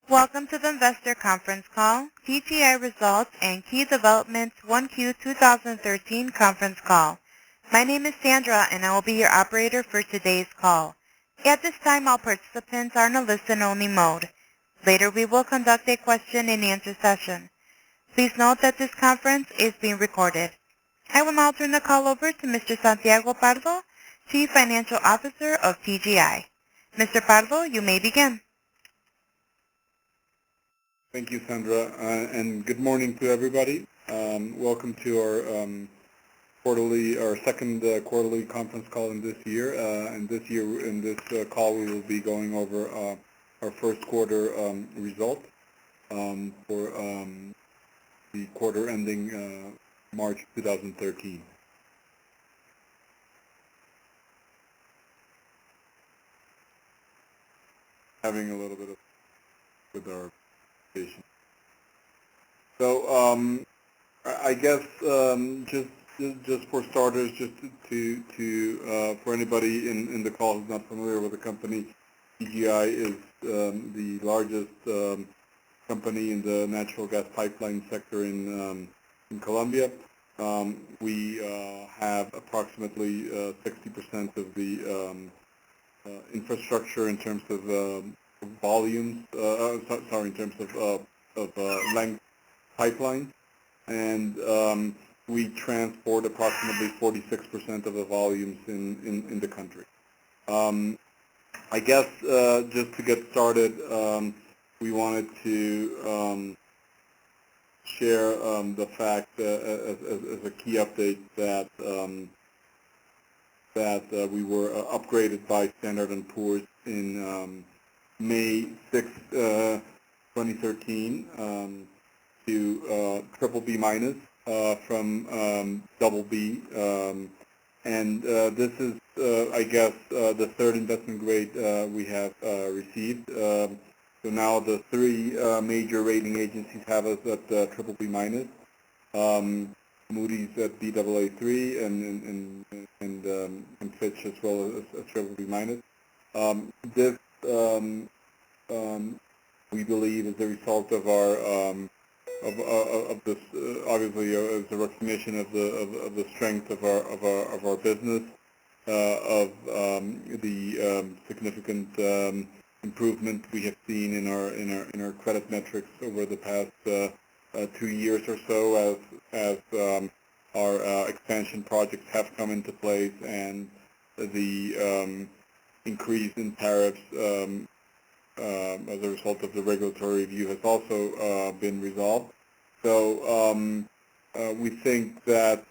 Welcome to the Investor Conference Call, TGI Results and Key Developments 1Q 2013 Conference Call. My name is Sandra and I will be your operator for today's call. At this time, all participants are in a listen-only mode. Later, we will conduct a question-and-answer session. Please note that this conference is being recorded. I will now turn the call over to Mr. Santiago Pardo, Chief Financial Officer of TGI. Mr. Pardo, you may begin. Thank you, Sandra, and good morning to everybody. Welcome to our second quarterly conference call in this year. And this year, in this call, we will be going over our first quarter results for the quarter ending March 2013. Having a little bit of with our patient. So I guess just for starters, just to for anybody in the call who's not familiar with the company, TGI is the largest company in the natural gas pipeline sector in Colombia. We have approximately 60% of the infrastructure in terms of volumes, in terms of length pipeline, and we transport approximately 46% of the volumes in the country. I guess just to get started, we wanted to share the fact as a key update that we were upgraded by Standard & Poor's in May 6, 2013 to BBB minus from BB, and this is, I guess, the third investment grade we have received. So now the three major rating agencies have us at BBB minus. Moody's at Baa3 and Fitch as well as BBB minus. This we believe is the result of our of this obviously as a recognition of the strength of our business, of the significant improvement we have seen in our credit metrics over the past 2 years or so as our expansion projects have come into place and the increase in tariffs as a result of the regulatory review has also been resolved. So we think that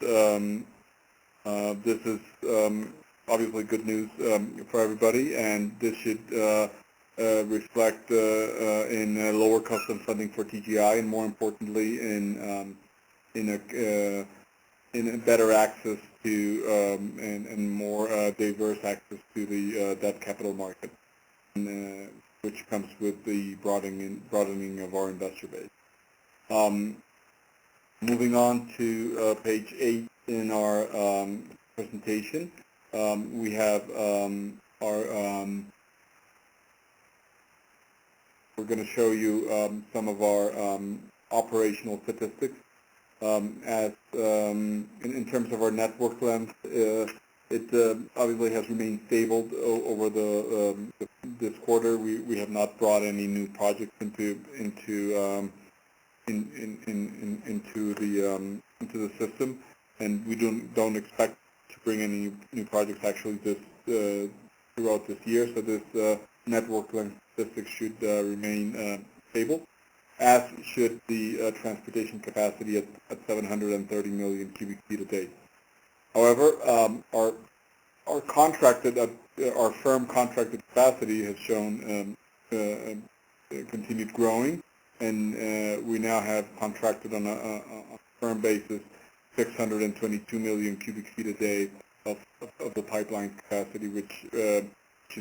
this is obviously good news for everybody, and this should reflect in lower cost of funding for TGI, and more importantly in a better access to and more diverse access to the debt capital market, which comes with the broadening of our investor base. Moving on to page 8 in our presentation, we have we're going to show you some of our operational statistics. As in terms of our network length, it obviously has remained stable over this quarter. We have not brought any new projects into the system, and we don't expect to bring any new projects actually throughout this year. So this network length statistics should remain stable, as should the transportation capacity at 730 million cubic feet a day. However, our firm contracted capacity has shown continued growing, and we now have contracted on a firm basis 622 million cubic feet a day of the pipeline capacity, which is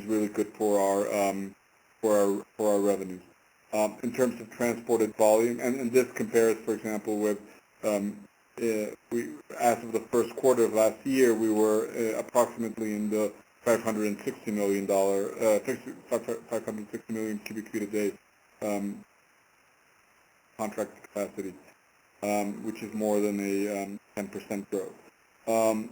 really good for our revenues. In terms of transported volume, and this compares, for example, with as of the first quarter of last year, we were approximately in the 560 million cubic feet a day contract capacity, which is more than a 10% growth.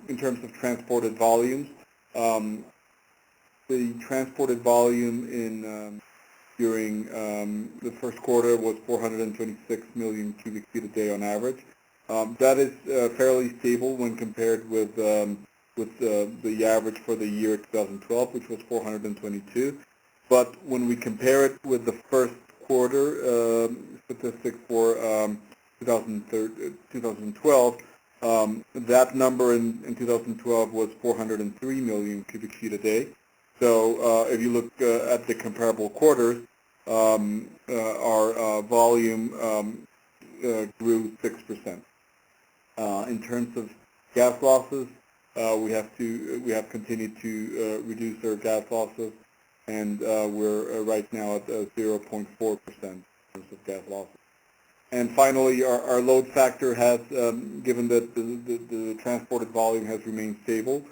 In terms of transported volumes, the transported volume during the first quarter was 426 million cubic feet a day on average. That is fairly stable when compared with the average for the year 2012, which was 422. But when we compare it with the first quarter statistics for 2012, that number in 2012 was 403 million cubic feet a day. So if you look at the comparable quarters, our volume grew 6%. In terms of gas losses, we have continued to reduce our gas losses, and we're right now at 0.4% in terms of gas losses. And finally, our load factor has, given that the transported volume has remained stable,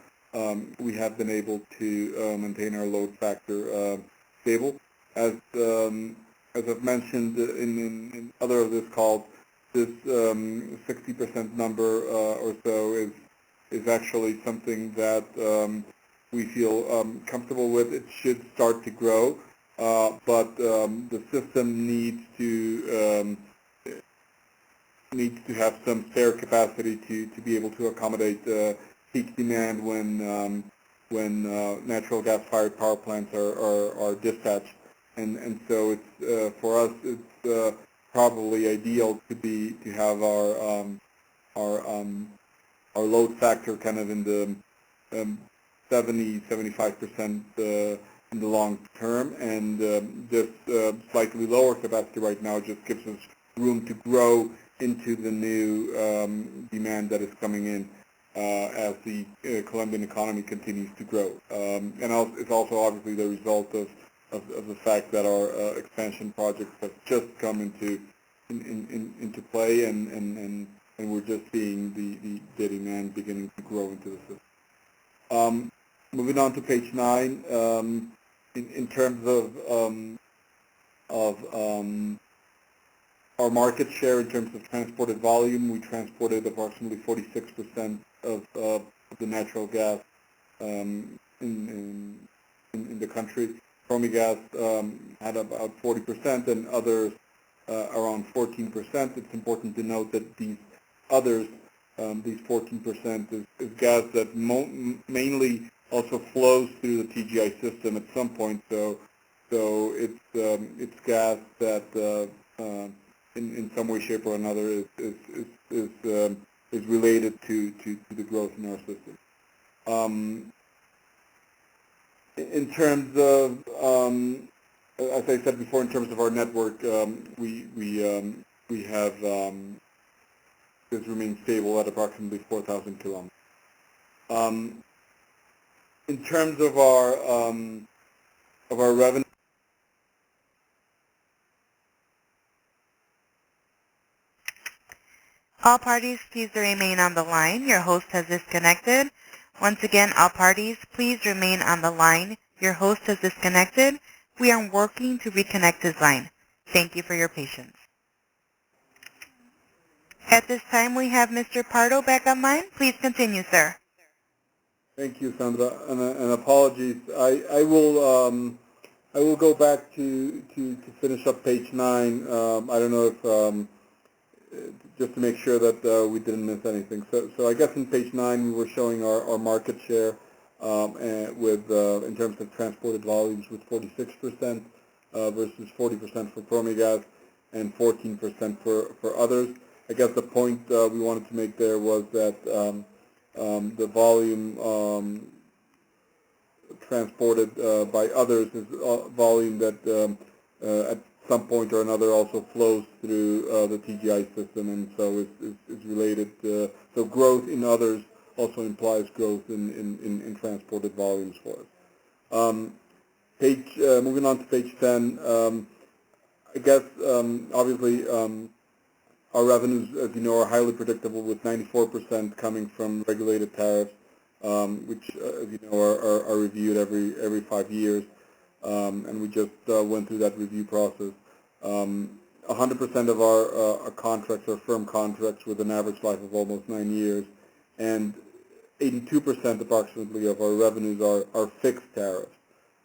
we have been able to maintain our load factor stable. As I've mentioned in other of this calls, this 60% number or so is actually something that we feel comfortable with. It should start to grow, but the system needs to have some spare capacity to be able to accommodate peak demand when natural gas-fired power plants are dispatched, and so it's for us it's probably ideal to have our load factor kind of in the 70-75% in the long term, and this slightly lower capacity right now just gives us room to grow into the new demand that is coming in as the Colombian economy continues to grow. And it's also obviously the result of the fact that our expansion projects have just come into play, and we're just seeing the demand beginning to grow into the system. Moving on to page 9, in terms of our market share in terms of transported volume, we transported approximately 46% of the natural gas in the country. Promigas had about 40% and others around 14%. It's important to note that these others, these 14%, is gas that mainly also flows through the TGI system at some point. So it's gas that in some way, shape, or another is related to the growth in our system. In terms of, as I said before, in terms of our network, we have has remained stable at approximately 4,000 kilometers. In terms of our revenue. All parties, please remain on the line. Your host has disconnected. Once again, all parties, please remain on the line. Your host has disconnected. We are working to reconnect his line. Thank you for your patience. At this time, we have Mr. Pardo back online. Please continue, sir. Thank you, Sandra, and apologies. I will go back to finish up page 9. I don't know if just to make sure that we didn't miss anything. So I guess in page 9 we were showing our market share with in terms of transported volumes with 46% versus 40% for Promigas and 14% for others. I guess the point we wanted to make there was that the volume transported by others is volume that at some point or another also flows through the TGI system, and so is related. So growth in others also implies growth in transported volumes for us. Moving on to page 10, I guess obviously our revenues, as you know, are highly predictable, with 94% coming from regulated tariffs, which, as you know, are reviewed every 5 years. And we just went through that review process. 100% of our contracts are firm contracts with an average life of almost 9 years, and 82% approximately of our revenues are fixed tariffs,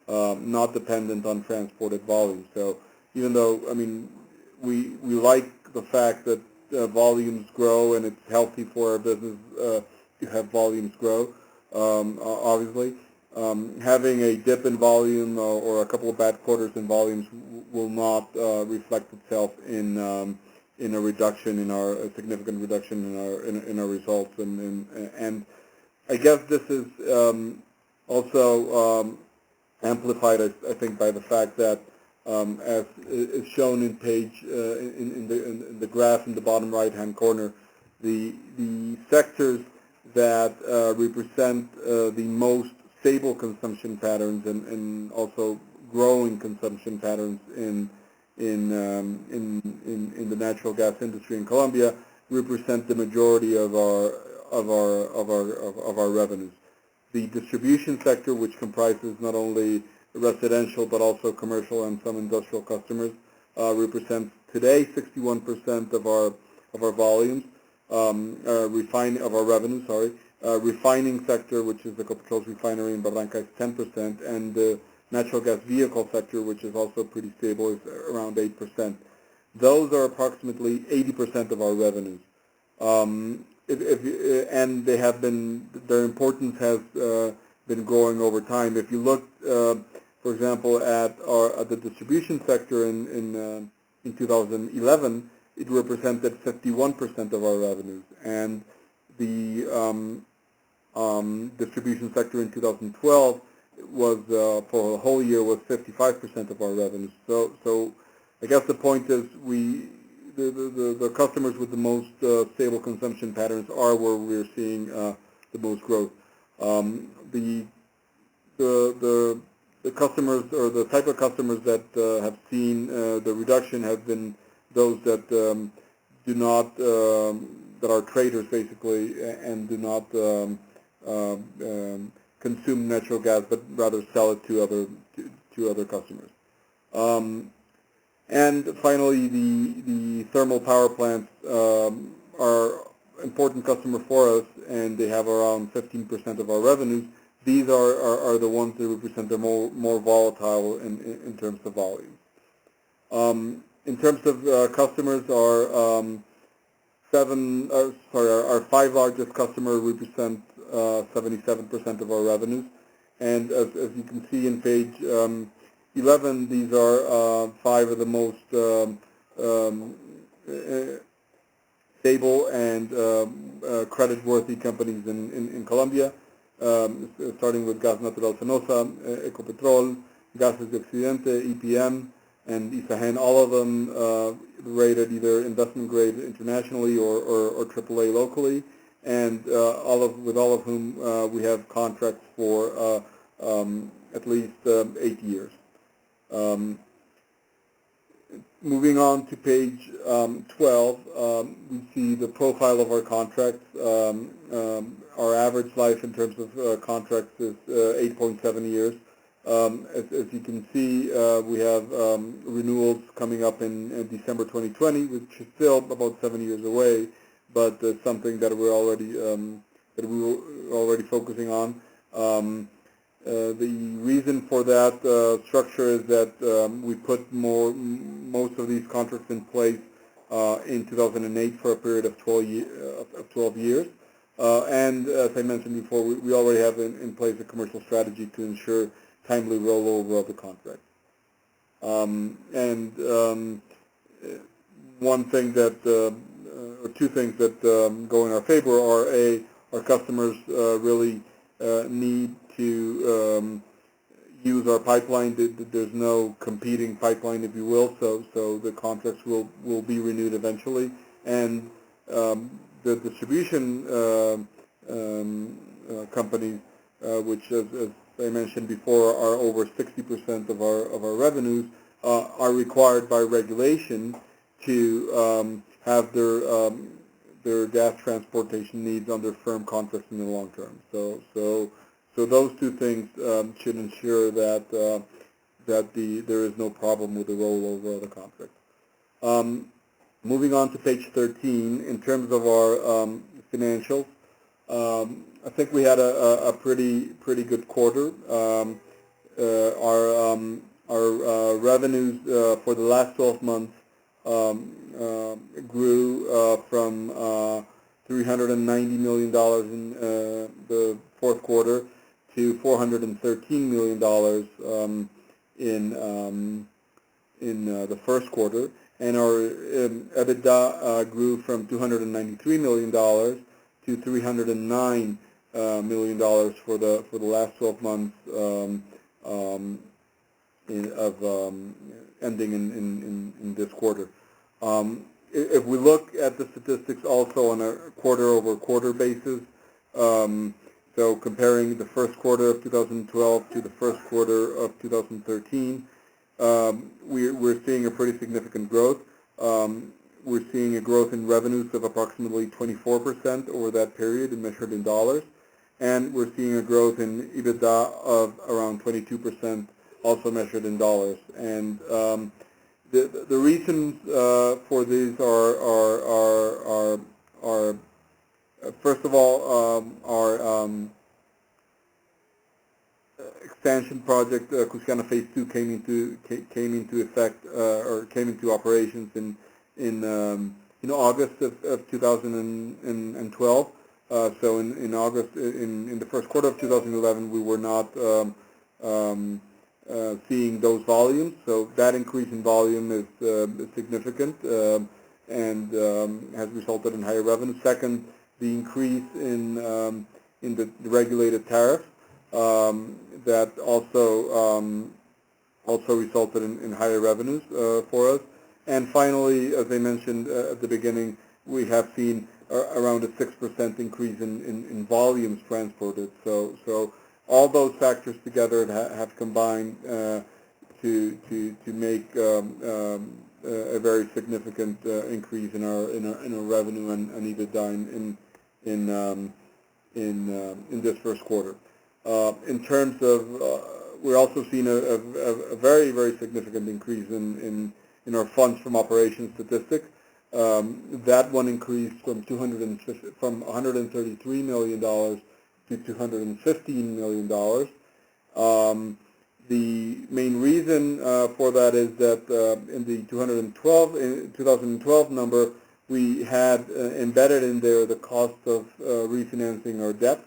not dependent on transported volume. So even though, I mean, we like the fact that volumes grow and it's healthy for our business to have volumes grow, obviously. Having a dip in volume or a couple of bad quarters in volumes will not reflect itself in a reduction a significant reduction in our results, and I guess this is also amplified, I think, by the fact that as is shown in in the graph in the bottom right-hand corner, the sectors that represent the most stable consumption patterns and also growing consumption patterns in the natural gas industry in Colombia represent the majority of our revenues. The distribution sector, which comprises not only residential but also commercial and some industrial customers, represents today 61% of our volumes, of our revenue. Refining sector, which is the Ecopetrol's refinery in Barranca, is 10%, and the natural gas vehicle sector, which is also pretty stable, is around 8%. Those are approximately 80% of our revenues. And they have been, their importance has been growing over time. If you look, for example, at the distribution sector in 2011, it represented 51% of our revenues, and the distribution sector in 2012 was for a whole year was 55% of our revenues. So I guess the point is the customers with the most stable consumption patterns are where we're seeing the most growth. The customers, or the type of customers that have seen the reduction, have been those that do not that are traders basically, and do not consume natural gas, but rather sell it to other customers. And finally, the thermal power plants are important customer for us, and they have around 15% of our revenues. These are the ones that represent the more volatile in terms of volume. In terms of customers, our five largest customers represent 77% of our revenues, and as you can see in page 11, these are five of the most stable and credit-worthy companies in Colombia, starting with Gas Natural Fenosa, Ecopetrol, Gases de Occidente, EPM, and Isagen. All of them rated either investment grade internationally or AAA locally, and with all of whom we have contracts for at least 8 years. Moving on to page 12, we see the profile of our contracts. Our average life in terms of contracts is 8.7 years. As you can see, we have renewals coming up in December 2020, which is still about 7 years away, but it's something that we were already focusing on. The reason for that structure is that we put most of these contracts in place in 2008 for a period of 12 years. And as I mentioned before, we already have in place a commercial strategy to ensure timely rollover of the contract. One thing that, or two things that go in our favor are, our customers really need to use our pipeline. There's no competing pipeline, if you will, so the contracts will be renewed eventually. And the distribution companies, which, as I mentioned before, are over 60% of our revenues, are required by regulation to have their gas transportation needs under firm contracts in the long term. So those two things should ensure that there is no problem with the rollover of the contract. Moving on to page 13, in terms of our financials, I think we had a pretty good quarter. Our revenues for the last 12 months grew from $390 million in the fourth quarter to $413 million in the first quarter, and our EBITDA grew from $293 million to $309 million for the last 12 months ending in this quarter. If we look at the statistics also on a quarter-over-quarter basis, so comparing the first quarter of 2012 to the first quarter of 2013, we're seeing a pretty significant growth. We're seeing a growth in revenues of approximately 24% over that period, measured in dollars, and we're seeing a growth in EBITDA of around 22%, also measured in dollars. And the reasons for these are first of all, our expansion project, Cusiana Phase 2, came into effect or came into operations in August of 2012. So in August, in the first quarter of 2011, we were not seeing those volumes. So that increase in volume is significant and has resulted in higher revenue. Second, the increase in the regulated tariff that also resulted in higher revenues for us. And finally, as I mentioned at the beginning, we have seen around a 6% increase in volumes transported. So all those factors together have combined to make a very significant increase in our revenue and EBITDA in this first quarter. In terms of, we're also seeing a very significant increase in our funds from operations statistics. That one increased from $133 million to $215 million. The main reason for that is that in the 2012 number, we had embedded in there the cost of refinancing our debt.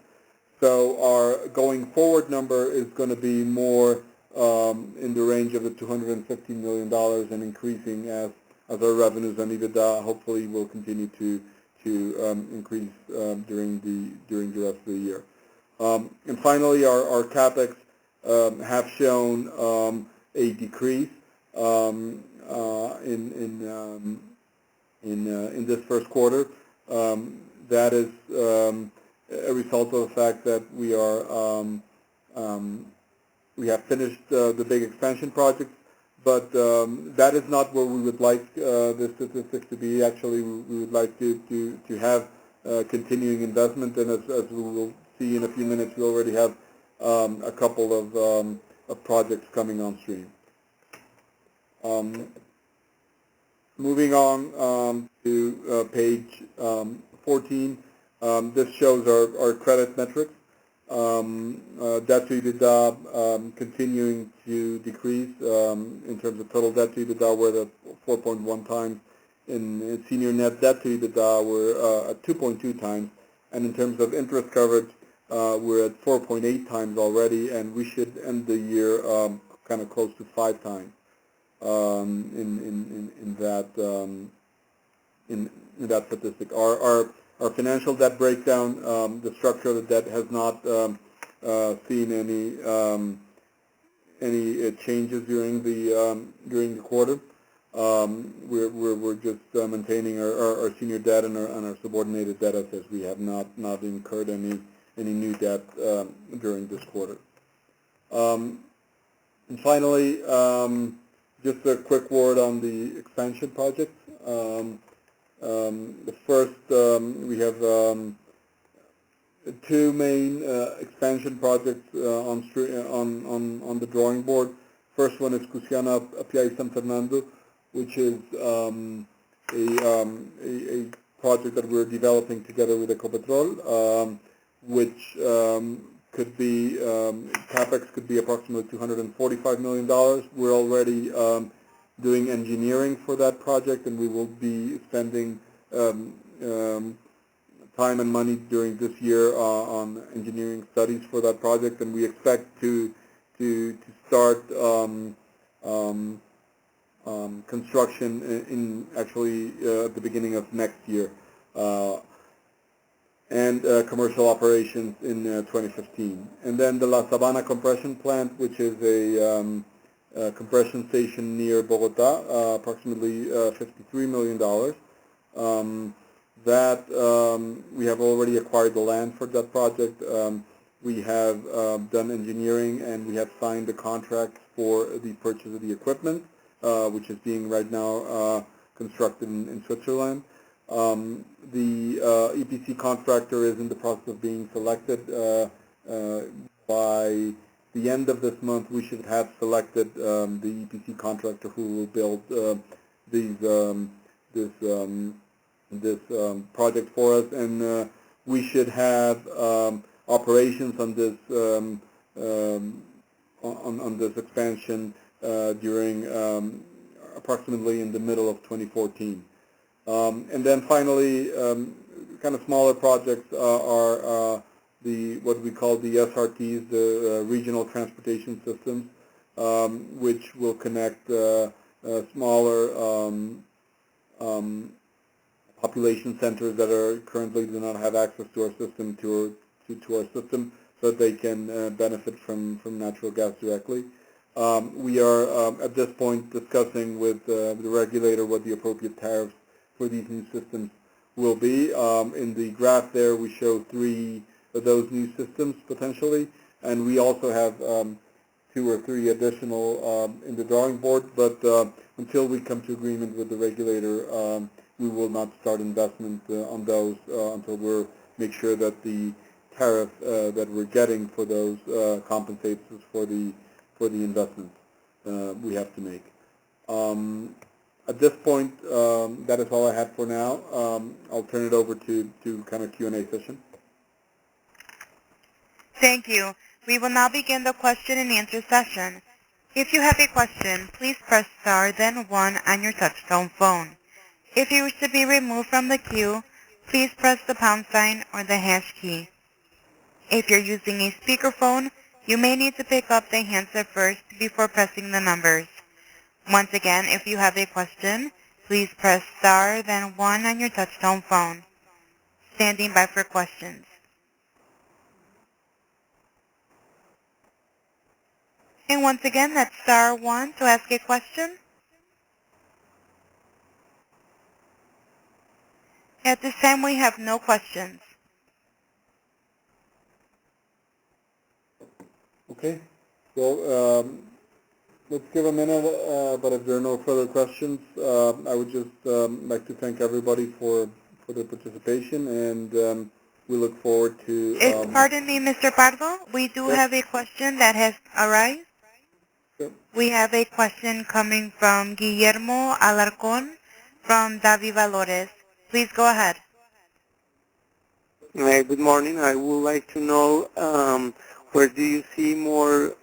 So our going forward number is going to be more in the range of the $250 million and increasing as our revenues and EBITDA hopefully will continue to increase during the rest of the year. And finally, our CapEx have shown a decrease in this first quarter. That is a result of the fact that we have finished the big expansion projects, but that is not where we would like the statistics to be. Actually, we would like to have continuing investment, and as we will see in a few minutes, we already have a couple of projects coming on stream. Moving on to page 14, this shows our credit metrics. Debt to EBITDA continuing to decrease. In terms of total debt to EBITDA, we're at 4.1 times. In senior net debt to EBITDA, we're at 2.2 times. And in terms of interest coverage, we're at 4.8 times already, and we should end the year kind of close to 5 times in that statistic. Our financial debt breakdown, the structure of the debt has not seen any changes during the quarter. We're just maintaining our senior debt and our subordinated debt as we have not incurred any new debt during this quarter. And finally, just a quick word on the expansion projects. The first, we have two main expansion projects on the drawing board. First one is Cusiana Apiay San Fernando. which is a project that we're developing together with Ecopetrol, which could be, CapEx could be approximately $245 million. We're already doing engineering for that project, and we will be spending time and money during this year on engineering studies for that project, and we expect to start construction in actually at the beginning of next year, and commercial operations in 2015. And then the La Sabana compression plant, which is a compression station near Bogota, approximately $53 million. We have already acquired the land for that project. We have done engineering, and we have signed the contract for the purchase of the equipment, which is being right now constructed in Switzerland. The EPC contractor is in the process of being selected. By the end of this month, we should have selected the EPC contractor who will build this project for us, and we should have operations on this on this expansion during approximately in the middle of 2014. And then finally, kind of smaller projects are what we call the SRTs, the regional transportation systems, which will connect smaller population centers that currently do not have access to our system to our system, so that they can benefit from natural gas directly. We are at this point discussing with the regulator what the appropriate tariffs for these new systems will be. In the graph there, we show 3 of those new systems potentially, and we also have 2 or 3 additional in the drawing board, but until we come to agreement with the regulator, we will not start investment on those until we make sure that the tariff that we're getting for those compensates us for the investment we have to make. At this point, that is all I have for now. I'll turn it over to kind of Q&A session. Thank you. We will now begin the question and answer session. If you have a question, please press star then 1 on your touch-tone phone. If you wish to be removed from the queue, please press the pound sign or the hash key. If you're using a speakerphone, you may need to pick up the handset first before pressing the numbers. Once again, if you have a question, please press star then 1 on your touch-tone phone. Standing by for questions. And once again, that's star 1 to ask a question. At this time, we have no questions. Okay. Well, let's give a minute, but if there are no further questions, I would just like to thank everybody for their participation, and we look forward to... Pardon me, Mr. Pardo, we do have a question that has arrived. Yep. We have a question coming from Guillermo Alarcón from Davi Valores. Please go ahead. Good morning. I would like to know where do you see more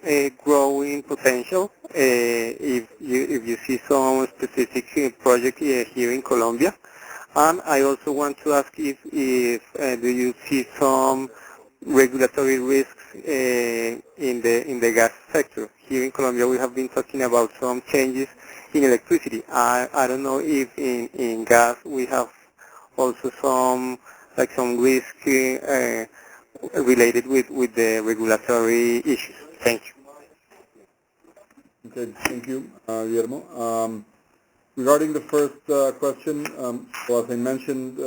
growing potential, if you see some specific project here in Colombia, and I also want to ask if do you see some regulatory risks in the gas sector. Here in Colombia, we have been talking about some changes in electricity. I don't know if in gas we have also some risk related with the regulatory issues. Thank you. Okay, thank you, Guillermo. Regarding the first question, well, as I mentioned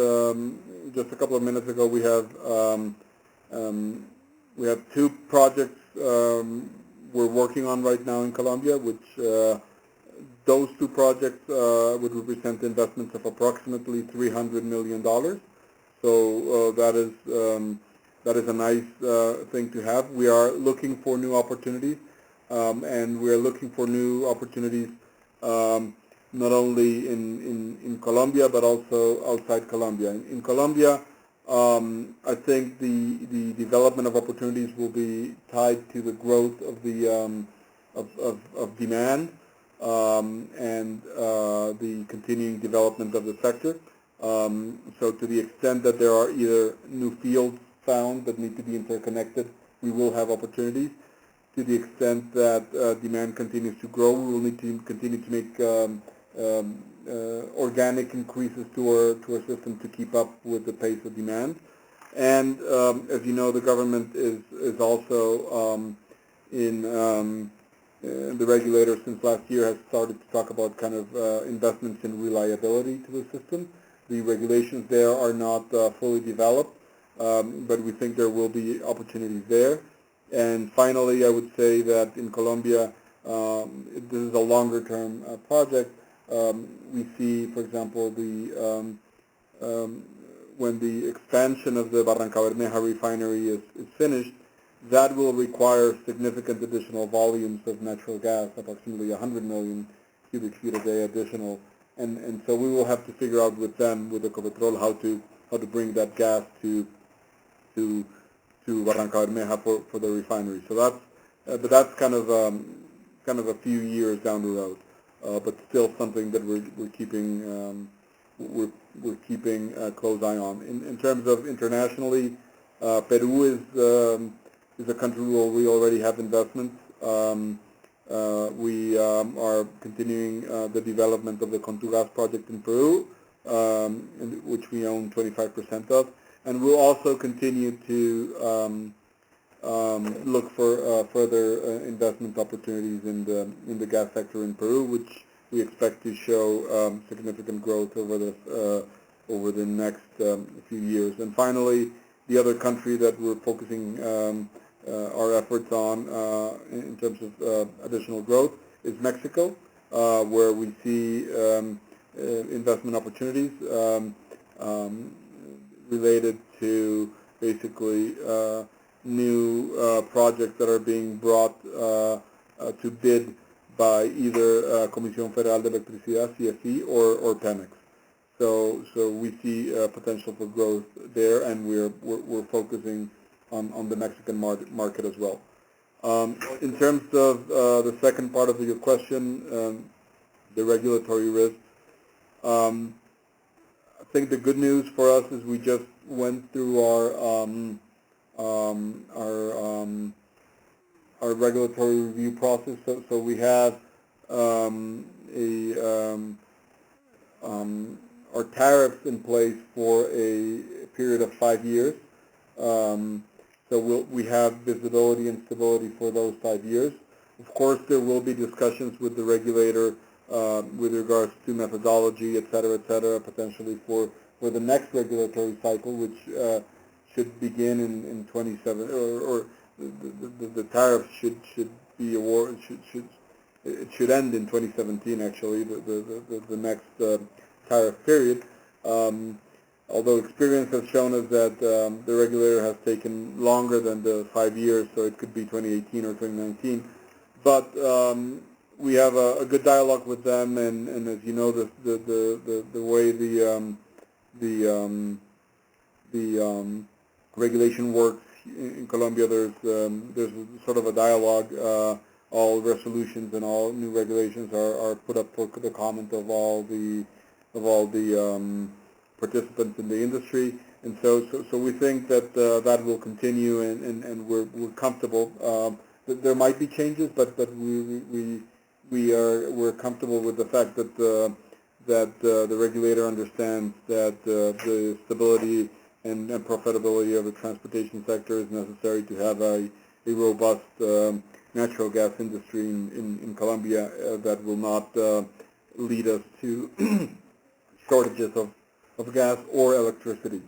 just a couple of minutes ago, we have 2 projects we're working on right now in Colombia, which those 2 projects would represent investments of approximately $300 million. So that is a nice thing to have. We are looking for new opportunities, and we are looking for new opportunities not only in Colombia but also outside Colombia. In Colombia, I think the development of opportunities will be tied to the growth of the of demand and the continuing development of the sector. So to the extent that there are either new fields found that need to be interconnected, we will have opportunities. To the extent that demand continues to grow, we will need to continue to make organic increases to our system to keep up with the pace of demand. And as you know, the government is also the regulator since last year has started to talk about kind of investments in reliability to the system. The regulations there are not fully developed, but we think there will be opportunities there. And finally, I would say that in Colombia, this is a longer-term project. We see, for example, when the expansion of the Barrancabermeja refinery is finished, that will require significant additional volumes of natural gas, approximately 100 million cubic feet a day additional. And so we will have to figure out with them, with Ecopetrol, how to bring that gas to Barrancabermeja for the refinery. So that's kind of a few years down the road, but still something that we're keeping a close eye on. In terms of internationally, Peru is a country where we already have investments. We are continuing the development of the Contugas project in Peru, which we own 25% of. And we'll also continue to look for further investment opportunities in the gas sector in Peru, which we expect to show significant growth over the next few years. And finally, the other country that we're focusing our efforts on in terms of additional growth is Mexico, where we see investment opportunities related to basically new projects that are being brought to bid by either Comisión Federal de Electricidad, CFE, or Pemex. So we see potential for growth there, and we're focusing on the Mexican market as well. In terms of the second part of your question, the regulatory risk, I think the good news for us is we just went through our regulatory review process. So we have our tariffs in place for a period of 5 years. So we have visibility and stability for those 5 years. Of course, there will be discussions with the regulator with regards to methodology, et cetera, potentially for the next regulatory cycle, which should begin in 27, or the tariff should be awarded, it should end in 2017, actually, the next tariff period. Although experience has shown us that the regulator has taken longer than the 5 years, so it could be 2018 or 2019. But we have a good dialogue with them, and as you know, the way the regulation works in Colombia, there's sort of a dialogue. All resolutions and all new regulations are put up for the comment of all the participants in the industry, and so we think that that will continue, and we're comfortable. There might be changes, but we're comfortable with the fact that the regulator understands that the stability and profitability of the transportation sector is necessary to have a robust natural gas industry in Colombia that will not lead us to shortages of gas or electricity.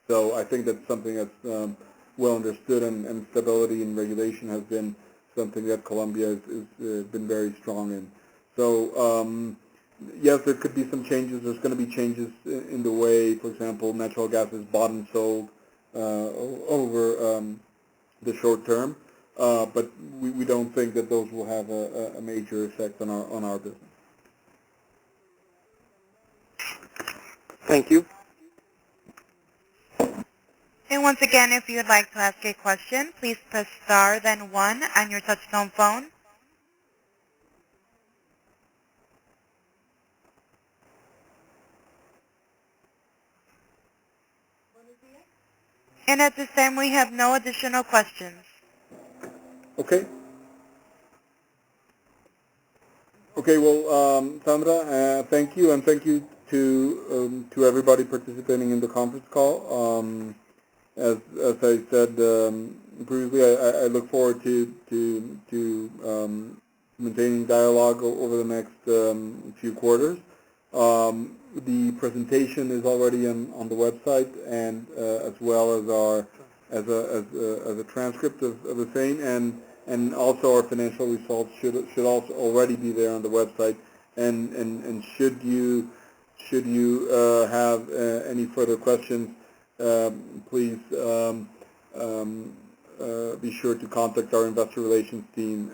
So I think that's something that's well understood, and stability in regulation has been something that Colombia has been very strong in. So yes, there could be some changes. There's going to be changes in the way, for example, natural gas is bought and sold over the short term, but we don't think that those will have a major effect on our business. Thank you. And once again, if you would like to ask a question, please press star then 1 on your touchtone phone. And at this time, we have no additional questions. Okay. Okay, well, Sandra, thank you, and thank you to everybody participating in the conference call. As I said previously, I look forward to maintaining dialogue over the next few quarters. The presentation is already on the website, and as well as a transcript of the same, and also our financial results should also already be there on the website. And should you have any further questions, please be sure to contact our investor relations team